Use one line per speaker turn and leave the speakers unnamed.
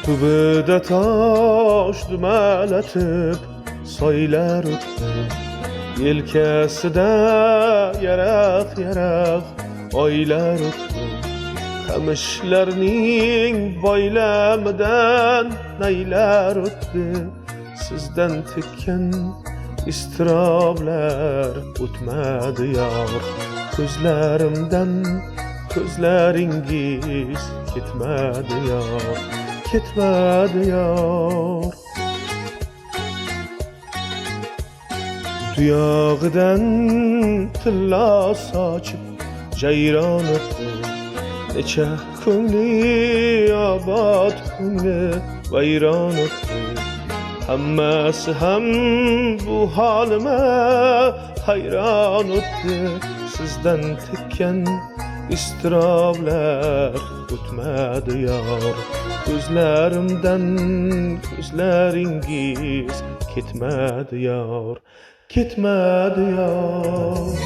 Tübüde taş dümeletip soylar öttü. Yelkeside yarak oylar öttü. Kamışlarning boylamidan naylar öttü. Sizden tekken istiroblar o'tmadi yor. Ko'zlarimdan ko'zlaringiz ketmadi yor, ketmadi yor. Tuyog'idan tilla sochib jayron o'tdi. Necha ko'ngli obod ko'ngli vayron o'tdi. Hammasi ham bu holima hayron o'tdi. Sizdan tekkan istiroblar o'tmadi yor. Ko'zlarimdan ko'zlaringiz ketmadi yor, ketmadi yor.